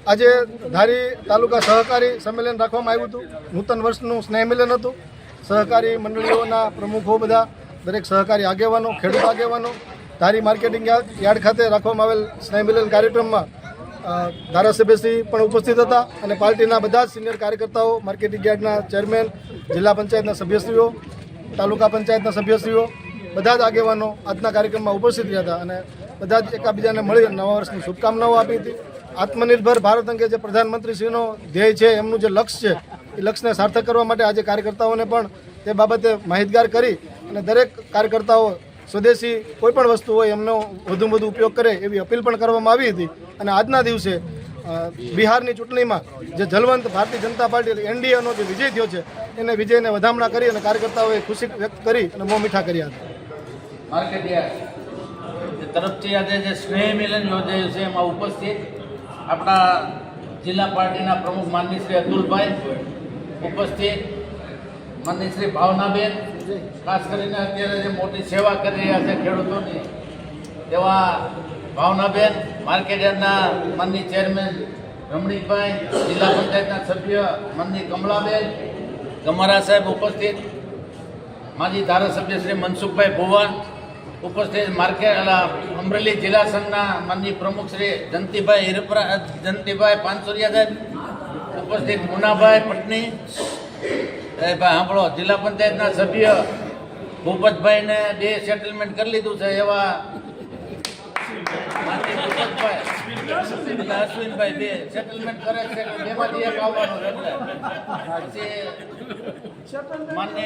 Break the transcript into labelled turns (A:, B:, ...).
A: આજે ધારી તાલુકા સહકારી સંમેલન રાખવામાં આવ્યું હતું. નૂતન વર્ષનું સ્નેહ મિલન હતું. સહકારી મંડળીઓના પ્રમુખો બધા, દરેક સહકારી આગેવાનો, ખેડૂત આગેવાનો ધારી માર્કેટિંગ યાર્ડ ખાતે રાખવામાં આવેલ સ્નેહ મિલન કાર્યક્રમમાં ધારાસભ્યશ્રી પણ ઉપસ્થિત હતા અને પાર્ટીના બધા જ સિનિયર કાર્યકર્તાઓ, માર્કેટિંગ યાર્ડના ચેરમેન, જિલ્લા પંચાયતના સભ્યશ્રીઓ, તાલુકા પંચાયતના સભ્યશ્રીઓ, બધા જ આગેવાનો આજના કાર્યક્રમમાં ઉપસ્થિત રહ્યા હતા અને બધા જ એકબીજાને મળી નવા વર્ષની શુભકામનાઓ આપી હતી. આત્મનિર્ભર ભારત અંગે જે પ્રધાનમંત્રીશ્રીનો ધ્યેય છે, એમનું જે લક્ષ્ય છે, એ લક્ષ્યને સાર્થક કરવા માટે આજે કાર્યકર્તાઓને પણ તે બાબતે માહિતગાર કરી અને દરેક કાર્યકર્તાઓ સ્વદેશી કોઈ પણ વસ્તુ હોય એમનો વધુમાં વધુ ઉપયોગ કરે એવી અપીલ પણ કરવામાં આવી હતી. અને આજના દિવસે બિહારની ચૂંટણીમાં જે જલવંત ભારતીય જનતા પાર્ટી એનડીએનો જે વિજય થયો છે, એને વિજયને વધામણા કરી અને કાર્યકર્તાઓએ ખુશી વ્યક્ત કરી અને મોં મીઠા કર્યા હતા.
B: તરફથી આજે જે સ્નેહ મિલન યોજાયું છે એમાં ઉપસ્થિત આપણા જિલ્લા પાર્ટીના પ્રમુખ માનની શ્રી અતુલભાઈ, ઉપસ્થિત માનની શ્રી ભાવનાબેન, ખાસ કરીને અત્યારે જે મોટી સેવા કરી રહ્યા છે ખેડૂતોની તેવા ભાવનાબેન, માર્કેટયાર્ડના માનની ચેરમેન રમણીકભાઈ, જિલ્લા પંચાયતના સભ્ય માનની કમલાબેન, ગમારા સાહેબ ઉપસ્થિત, માજી ધારાસભ્ય શ્રી મનસુખભાઈ ભુવા ઉપસ્થિત, અમરેલી જિલ્લા સંઘના માનની પ્રમુખ શ્રી જંતીભાઈ પાનસુરિયા સાહેબ ઉપસ્થિત, મુનાભાઈ પટની સાંભળો, જિલ્લા પંચાયતના સભ્ય ભૂપતભાઈને 2 સેટલમેન્ટ કરી લીધું છે એવા અશ્વિનભાઈ 2 સેટલમેન્ટ કરે છે, બેમાંથી એક આવવાનું એટલે પછી માન્ય